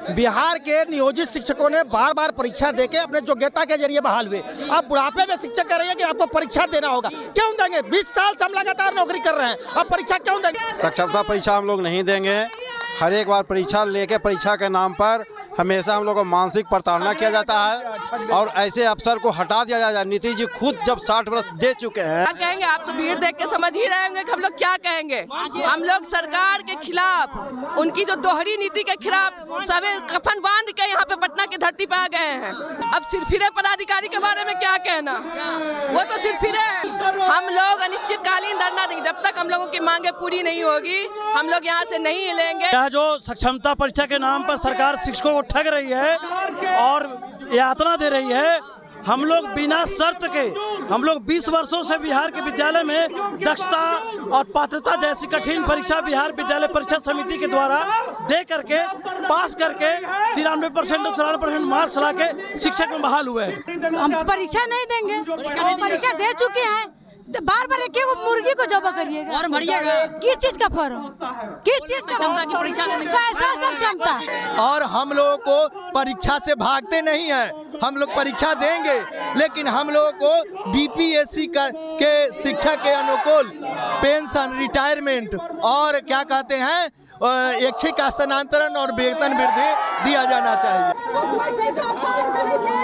बिहार के नियोजित शिक्षकों ने बार बार परीक्षा देके अपने योग्यता के जरिए बहाल हुए। अब बुढ़ापे में शिक्षक कह रहे हैं कि आपको परीक्षा देना होगा। क्यों देंगे? 20 साल से हम लगातार नौकरी कर रहे हैं, अब परीक्षा क्यों देंगे? साक्षरता परीक्षा हम लोग नहीं देंगे। हर एक बार परीक्षा लेके परीक्षा के नाम पर हमेशा हम लोग को मानसिक प्रताड़ना किया जाता है और ऐसे अफसर को हटा दिया जाता है। नीतीश जी खुद जब 60 वर्ष दे चुके हैं। क्या कहेंगे? आप तो भीड़ देख के समझ ही रहे होंगे कि हम लोग क्या कहेंगे। हम लोग सरकार के खिलाफ, उनकी जो दोहरी नीति के खिलाफ सभी कफन बांध के यहाँ पे पटना की धरती पे आ गए हैं। अब सिरफिरे पदाधिकारी के बारे में क्या कहना, वो तो सिरफिरे हैं। हम लोग अनिश्चितकालीन धरना देंगे जब तक हम लोगों की मांगे पूरी नहीं होगी। हम लोग यहाँ से नहीं हिलेंगे। जो सक्षमता परीक्षा के नाम पर सरकार शिक्षकों को ठग रही है और यातना दे रही है, हम लोग बिना शर्त के, हम लोग 20 वर्षों से बिहार के विद्यालय में दक्षता और पात्रता जैसी कठिन परीक्षा बिहार विद्यालय परीक्षा समिति के द्वारा दे करके पास करके 93% और 94% मार्क्स ला के शिक्षक में बहाल हुए हैं। हम परीक्षा नहीं देंगे, परीक्षा दे चुके हैं। बार बार एक मुर्गी को जमा करिएगा, फॉर्म भरिएगा। किस चीज का फॉर्म, किस चीज का क्षमता की परीक्षा देने का? कैसा सक्षमता? और हम लोगों को परीक्षा से भागते नहीं हैं, हम लोग परीक्षा देंगे, लेकिन हम लोगों को बीपीएससी के शिक्षक के अनुकूल पेंशन, रिटायरमेंट और क्या कहते हैं ऐच्छिक स्थानांतरण और वेतन वृद्धि दिया जाना चाहिए।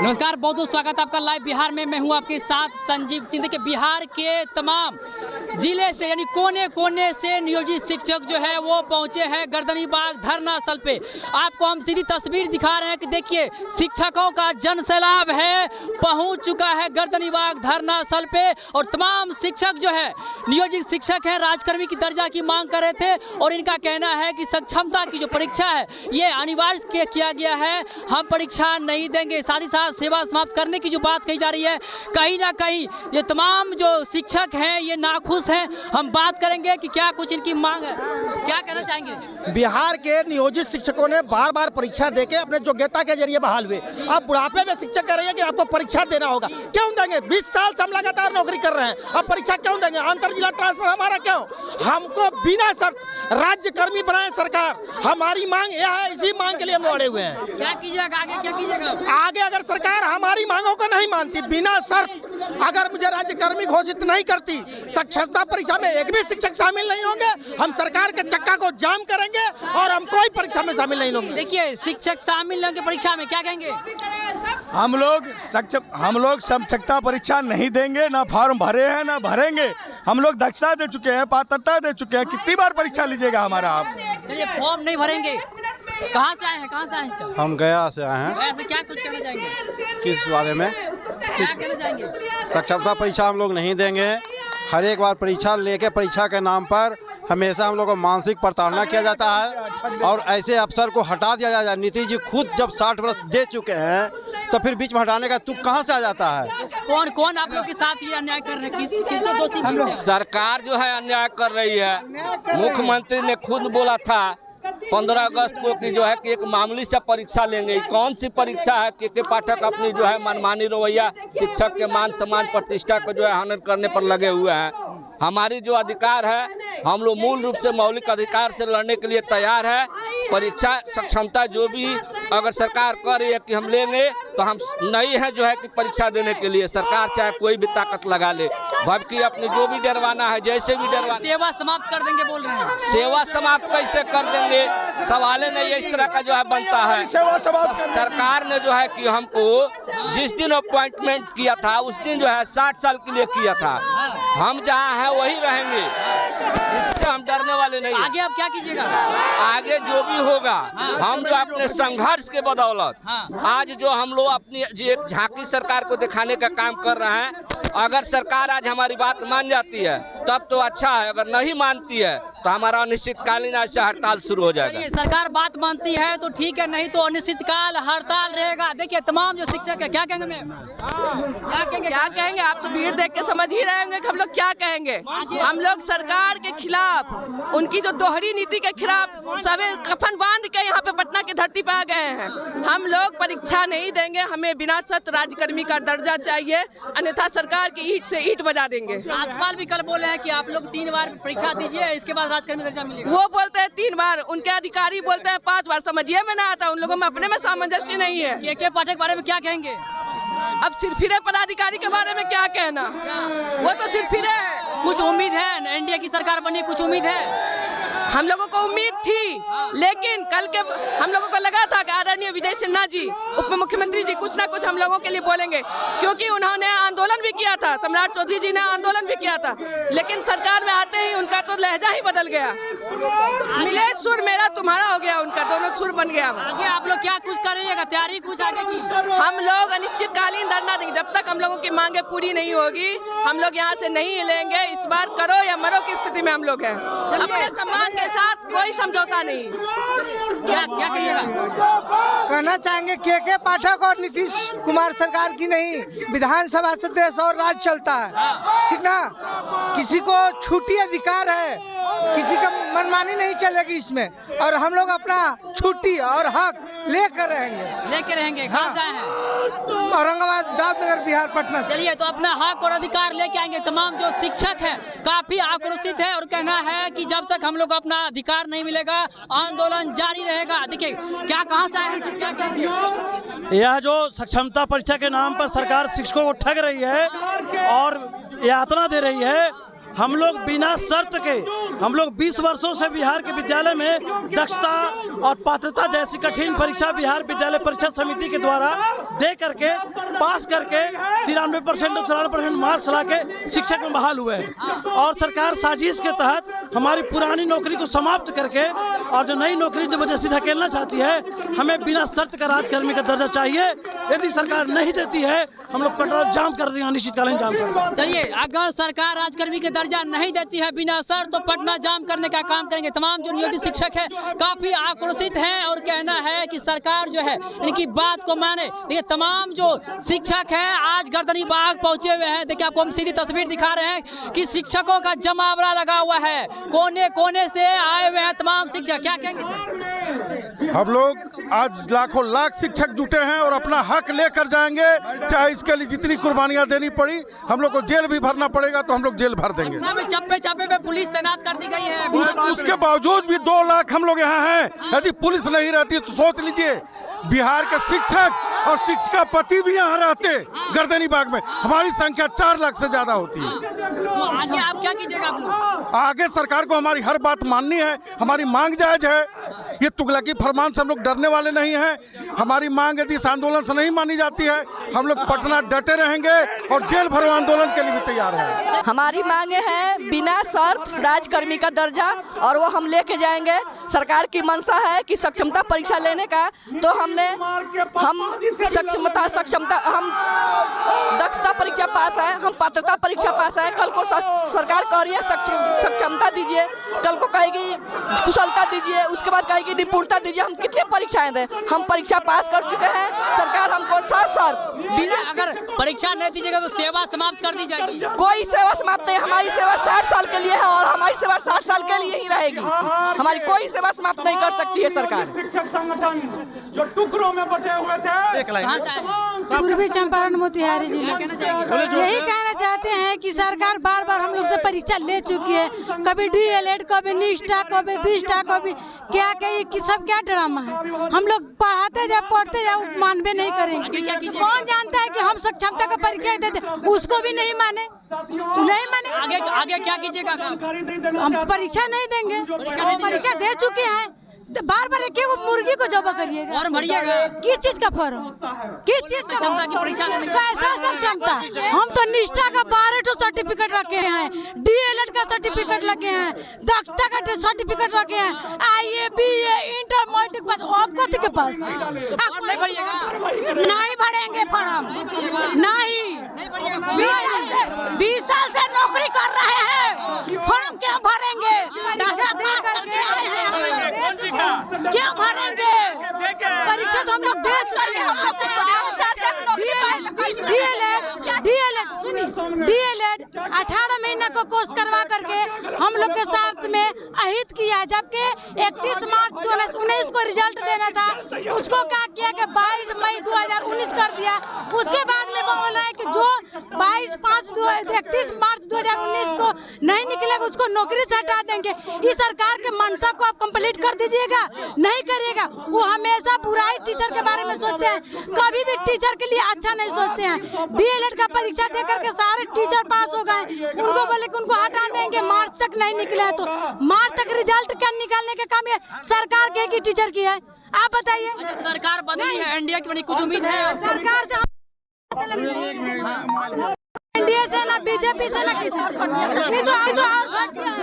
नमस्कार, बहुत बहुत स्वागत है आपका लाइव बिहार में। मैं हूं आपके साथ संजीव सिंह के। बिहार के तमाम जिले से यानी कोने कोने से नियोजित शिक्षक जो है वो पहुंचे हैं गर्दनी बाग धरना स्थल पे। आपको हम सीधी तस्वीर दिखा रहे हैं कि देखिए शिक्षकों का जन सैलाब है, पहुंच चुका है गर्दनी बाग धरना स्थल पे। और तमाम शिक्षक जो है नियोजित शिक्षक हैं, राजकर्मी की दर्जा की मांग कर रहे थे और इनका कहना है कि सक्षमता की जो परीक्षा है ये अनिवार्य किया गया है, हम परीक्षा नहीं देंगे। साथ ही साथ सेवा समाप्त करने की जो बात कही जा रही है, कहीं ना कहीं ये तमाम जो शिक्षक हैं ये नाखुश हैं। हम बात करेंगे कि क्या कुछ इनकी मांग है, क्या कहना चाहेंगे। बिहार के नियोजित शिक्षकों ने बार बार परीक्षा देके अपने योग्यता के जरिए बहाल हुए। अब बुढ़ापे में शिक्षक कह रहे हैं कि आपको परीक्षा देना होगा। क्यों देंगे? 20 साल से हम लगातार नौकरी कर रहे हैं, अब परीक्षा क्यों देंगे? अंतर जिला ट्रांसफर हमारा क्यों? हमको बिना शर्त राज्य कर्मी बनाए सरकार, हमारी मांग यह है, इसी मांग के लिए हम लड़े हुए हैं। क्या कीजिएगा आगे, क्या कीजिएगा आगे? अगर सरकार हमारी मांगों को नहीं मानती, बिना शर्त अगर मुझे राज्य कर्मी घोषित नहीं करती, साक्षरता परीक्षा में एक भी शिक्षक शामिल नहीं होंगे, हम सरकार के चक्का को जाम करेंगे और हम कोई परीक्षा में शामिल नहीं होंगे। देखिए शिक्षक शामिल होंगे परीक्षा में, क्या कहेंगे? हम लोग साक्षरता परीक्षा नहीं देंगे, ना फॉर्म भरे हैं ना भरेंगे। हम लोग दक्षता दे चुके हैं, पात्रता दे चुके हैं। कितनी बार परीक्षा लीजिएगा हमारा आप? चलिए फॉर्म नहीं भरेंगे। कहाँ से आए हैं, कहाँ से आए हैं? हम गया से आए हैं। गया से क्या कुछ कहना चाहेंगे? किस बारे में? क्या कहना चाहेंगे? साक्षरता परीक्षा हम लोग नहीं देंगे। हर एक बार परीक्षा लेके परीक्षा के नाम पर हमेशा हम लोग को मानसिक प्रताड़ना किया जाता है और ऐसे अफसर को हटा दिया जाता है। नीतीश जी खुद जब 60 वर्ष दे चुके हैं तो फिर बीच में हटाने का तुक कहां से आ जाता है? कौन कौन आप लोग के साथ ये अन्याय कर रहे हैं? किसको दोषी हम लोग सरकार जो है अन्याय कर रही है। मुख्यमंत्री ने खुद बोला था 15 अगस्त को कि जो है कि एक मामूली सा परीक्षा लेंगे। कौन सी परीक्षा है? के पाठक अपनी जो है मनमानी रवैया शिक्षक के मान सम्मान प्रतिष्ठा को जो है हनन करने पर लगे हुए हैं। हमारी जो अधिकार है, हम लोग मूल रूप से मौलिक अधिकार से लड़ने के लिए तैयार है। परीक्षा सक्षमता जो भी अगर सरकार कह रही है कि हम लेंगे तो हम नहीं है जो है कि परीक्षा देने के लिए। सरकार चाहे कोई भी ताकत लगा ले, बल्कि अपने जो भी डरवाना है, जैसे भी डरवाना। सेवा समाप्त कर देंगे बोल रहे हैं। सेवा समाप्त कैसे कर देंगे? सवाल नहीं, इस तरह का जो है बनता है। सरकार ने जो है कि हमको जिस दिन अपॉइंटमेंट किया था उस दिन जो है 60 साल के लिए किया था। हम जहाँ हैं वही रहेंगे, इससे हम डरने वाले नहीं। आगे आप क्या कीजिएगा? आगे जो भी होगा हम जो अपने संघर्ष के बदौलत आज जो हम लोग अपनी एक झांकी सरकार को दिखाने का काम कर रहे हैं। अगर सरकार आज हमारी बात मान जाती है तब तो अच्छा है, अगर नहीं मानती है तो हमारा अनिश्चितकालीन ऐसा हड़ताल शुरू हो जाएगा। सरकार बात मानती है तो ठीक है, नहीं तो अनिश्चितकाल हड़ताल रहेगा। देखिए तमाम जो शिक्षक है, क्या कहेंगे मैम? क्या कहेंगे? आप तो भीड़ देख के समझ ही रहे होंगे कि हम लोग क्या कहेंगे। हम लोग सरकार के खिलाफ, उनकी जो दोहरी नीति के खिलाफ सभी कफन बांध के यहाँ पे पटना की धरती पे आ गए हैं। हम लोग परीक्षा नहीं देंगे, हमें बिना शर्त राज्यकर्मी का दर्जा चाहिए, अन्यथा सरकार की ईंट से ईंट बजा देंगे। राज्यपाल भी कल बोले हैं कि आप लोग 3 बार परीक्षा दीजिए, इसके बाद राजकर्मी दर्जा मिलेगा। वो बोलते हैं 3 बार, उनके अधिकारी बोलते हैं 5 बार। समझिए में ना आता, उन लोगों में अपने में सामंजस्य नहीं है। के पाठक के बारे में क्या कहेंगे? अब सिरफिरे पदाधिकारी के बारे में क्या कहना, वो तो सिरफिरे है। कुछ उम्मीद है एनडीए की सरकार बनी, कुछ उम्मीद है? हम लोगों को उम्मीद थी, लेकिन कल के हम लोगों को लगा था कि आदरणीय विजय सिन्हा जी, उप मुख्यमंत्री जी कुछ ना कुछ हम लोगों के लिए बोलेंगे, क्योंकि उन्होंने आंदोलन भी किया था। सम्राट चौधरी जी ने आंदोलन भी किया था, लेकिन सरकार में आते ही उनका तो लहजा ही बदल गया। मिले सुर मेरा तुम्हारा हो गया, उनका दोनों सुर बन गया। आगे आप लोग क्या कुछ कर रहिएगा, तैयारी कुछ आगे की? हम लोग अनिश्चितकालीन धरना देंगे जब तक हम लोगों की मांगे पूरी नहीं होगी। हम लोग यहाँ से नहीं हिलेंगे। इस बार करो या मरो की स्थिति में हम लोग हैं। अपने सम्मान के साथ कोई समझौता नहीं। क्या कहिएगा? कहना चाहेंगे के पाठक और नीतीश कुमार सरकार की नहीं, विधानसभा से देश और राज्य चलता है, ठीक ना। किसी को छुट्टी अधिकार है, किसी का मनमानी नहीं चलेगी इसमें, और हम लोग अपना छुट्टी और हक लेकर रहेंगे। कहाँ से आए हैं? औरंगाबाद, दाऊदनगर, बिहार, पटना से। चलिए, तो अपना हक और अधिकार लेके आएंगे। तमाम जो शिक्षक हैं काफी आक्रोशित है और कहना है कि जब तक हम लोग अपना अधिकार नहीं मिलेगा आंदोलन जारी रहेगा। देखिए क्या, कहाँ से आए हैं शिक्षक? यह जो सक्षमता परीक्षा के नाम पर सरकार शिक्षकों को ठग रही है और यातना दे रही है, हम लोग बिना शर्त के, हम लोग 20 वर्षों से बिहार के विद्यालय में दक्षता और पात्रता जैसी कठिन परीक्षा बिहार विद्यालय परीक्षा समिति के द्वारा दे करके पास करके 93% और 94% मार्क्स ला के शिक्षक में बहाल हुए हैं। और सरकार साजिश के तहत हमारी पुरानी नौकरी को समाप्त करके और जो नई नौकरी जबरदस्ती धकेलना चाहती है। हमें बिना शर्त का राजकर्मी का दर्जा चाहिए। यदि सरकार नहीं देती है हम लोग पेट्रोल जाम कर देंगे, अनिश्चितकालीन जाम कर देंगे। चलिए, अगर सरकार राजकर्मी के दर्जा नहीं देती है बिना शर्त, तो पटना जाम करने का काम करेंगे। तमाम जो नियोजित शिक्षक है काफी आक्रोशित हैं और कहना है कि सरकार जो है इनकी बात को माने। देखिए तमाम जो शिक्षक हैं आज गर्दनी बाग पहुंचे हुए हैं। देखिए आपको हम सीधी तस्वीर दिखा रहे हैं कि शिक्षकों का जमावड़ा लगा हुआ है, कोने कोने से आए हुए हैं तमाम शिक्षक। क्या कहेंगे सर? हम लोग आज लाखों लाख शिक्षक जुटे हैं और अपना हक लेकर जाएंगे, चाहे इसके लिए जितनी कुर्बानियां देनी पड़ी। हम लोग को जेल भी भरना पड़ेगा तो हम लोग जेल भर देंगे। चप्पे चप्पे पे पुलिस तैनात कर दी गई है। उसके बावजूद भी 2 लाख हम लोग यहाँ हैं। यदि पुलिस नहीं रहती तो सोच लीजिए, बिहार के शिक्षक और शिक्षिका पति भी यहाँ रहते गर्दनी बाग में, हमारी संख्या 4 लाख से ज्यादा होती है। तो आगे आप क्या कीजिएगा? आप लोग आगे सरकार को हमारी हर बात माननी है, हमारी मांग जायज है। ये तुगलकी फरमान से हम लोग डरने वाले नहीं हैं। हमारी मांग यदि इस आंदोलन से नहीं मानी जाती है, हम लोग पटना डटे रहेंगे और जेल भरो आंदोलन के लिए भी तैयार हैं। हमारी मांगे हैं बिना शर्त राजकर्मी का दर्जा, और वो हम लेके जाएंगे। सरकार की मंशा है कि सक्षमता परीक्षा लेने का, तो हम दक्षता परीक्षा पास है, हम पात्रता परीक्षा पास है। कल को सरकार कह रही है सक्षमता दीजिए, कल को कहेगी कुशलता दीजिए, उसके बाद कहेगी निपुणता दीजिए। हम कितने परीक्षाएं दें? हम परीक्षा पास कर चुके हैं। सरकार हमको सर बिना, अगर परीक्षा नहीं दीजिएगा तो सेवा समाप्त कर दी जाएगी। कोई सेवा समाप्त नहीं। हमारी सेवा 60 साल के लिए है और हमारी सेवा 60 साल के लिए ही रहेगी। हमारी कोई सेवा समाप्त नहीं कर सकती है सरकार। शिक्षक संगठन जो टुकड़ों में बटे हुए थे, पूर्वी चंपारण मोतिहारी जिला। यही कहना चाहते हैं कि सरकार बार बार हम लोग से परीक्षा ले चुकी है, कभी DLED, कभी निष्ठा, कभी दिष्टा, कभी क्या कि सब क्या ड्रामा है। हम लोग पढ़ाते जाओ पढ़ते जाओ, मानवे नहीं करेंगे। कौन जानता है कि हम सक्षमता का परीक्षा देते, उसको भी नहीं माने तो नहीं माने। आगे क्या कीजिएगा? हम परीक्षा नहीं देंगे, परीक्षा दे चुके हैं। बार बार एक मुर्गी को जमा करिएगा, फॉर्म भरिएगा। किस चीज का फॉर्म, किस चीज का क्षमता की परीक्षा देने का? कैसा सक्षमता? हम तो निष्ठा का 12 सर्टिफिकेट रखे हैं, DLED का सर्टिफिकेट रखे हैं, दक्षता का सर्टिफिकेट रखे हैं, IA BA inter matric pass. आपको के पास नहीं भरिएगा? नहीं भरेंगे फॉर्म, नहीं। 20 साल से नौकरी कर रहे हैं, फॉर्म क्यों भरेंगे? 10 पास करके आए हैं, क्या भरेंगे? परीक्षा तो हम लोग दे चुके हैं। DLED 18 महीने को कोर्स करवा करके हम लोग के साथ में अहित किया, जबकि 31 मार्च 2019 को रिजल्ट देना था। उसको क्या किया कि 22 मई 2019 कर दिया। उसके बाद में बोला है कि जो 22 31 मार्च 2019 को नहीं निकलेगा उसको नौकरी से हटा देंगे। इस सरकार के मंशा को आप कंप्लीट कर दीजिएगा, नहीं करिएगा। वो हमेशा बुराई टीचर के बारे में सोचते हैं, कभी भी टीचर के लिए अच्छा नहीं सोचते हैं। डीएलएड का परीक्षा देकर के सारे टीचर पास हो गए, उनको बोले कि उनको हटा देंगे, मार्च तक नहीं निकले है तो मार्च तक रिजल्ट क्या निकालने का काम है सरकार के टीचर की है, आप बताइए। अच्छा, सरकार बदली है, एनडीए की बनी, कुछ उम्मीद है सरकार से एनडीए से ना बीजेपी से ना किसी से।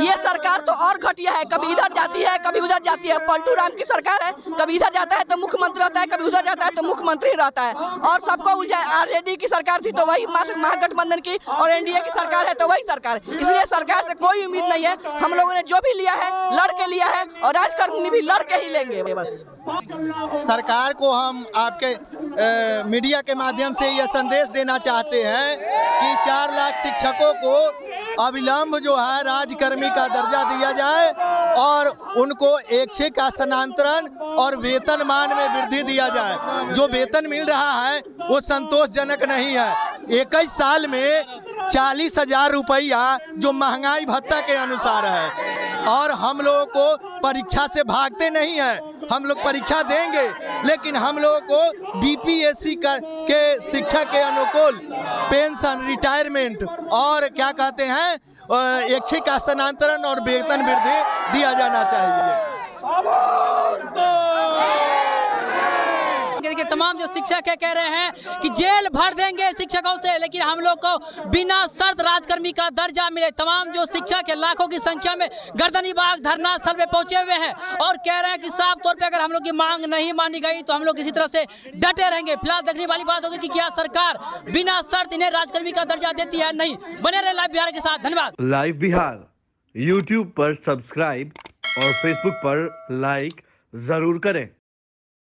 ये सरकार तो और घटिया है, कभी इधर जाती है कभी उधर जाती है। पलटू राम की सरकार है, कभी इधर जाता है तो मुख्यमंत्री रहता है, कभी उधर जाता है तो मुख्यमंत्री रहता है और सबको उलझा। आरजेडी की सरकार थी तो वही महागठबंधन की, और एनडीए की सरकार है तो वही सरकार। इसलिए सरकार से कोई उम्मीद नहीं है। हम लोगों ने जो भी लिया है लड़ के लिया है और राजकर्मी भी लड़ के ही लेंगे। बस सरकार को हम आपके मीडिया के माध्यम से यह संदेश देना चाहते हैं कि 4 लाख शिक्षकों को अविलंब जो है राजकर्मी का दर्जा दिया जाए और उनको ऐच्छिक स्थानांतरण और वेतनमान में वृद्धि दिया जाए। जो वेतन मिल रहा है वो संतोषजनक नहीं है। 21 साल में 40,000 रुपया जो महंगाई भत्ता के अनुसार है, और हम लोगों को परीक्षा से भागते नहीं हैं। हम लोग परीक्षा देंगे, लेकिन हम लोगों को बीपीएससी के शिक्षा के अनुकूल पेंशन, रिटायरमेंट और क्या कहते हैं ऐच्छिक स्थानांतरण और वेतन वृद्धि दिया जाना चाहिए। देखिए, तमाम जो शिक्षक है कह रहे हैं कि जेल भर देंगे शिक्षकों से, लेकिन हम लोग को बिना शर्त राजकर्मी का दर्जा मिले। तमाम जो शिक्षक है लाखों की संख्या में गर्दनी बाग धरना स्थल पे पहुंचे हुए हैं और कह रहे हैं कि साफ तौर पे अगर हम लोग की मांग नहीं मानी गई तो हम लोग इसी तरह से डटे रहेंगे। फिलहाल देखने वाली बात होगी कि क्या सरकार बिना शर्त इन्हें राजकर्मी का दर्जा देती है, नहीं। बने रहे लाइव बिहार के साथ, धन्यवाद। लाइव बिहार यूट्यूब पर सब्सक्राइब और फेसबुक पर लाइक जरूर करें।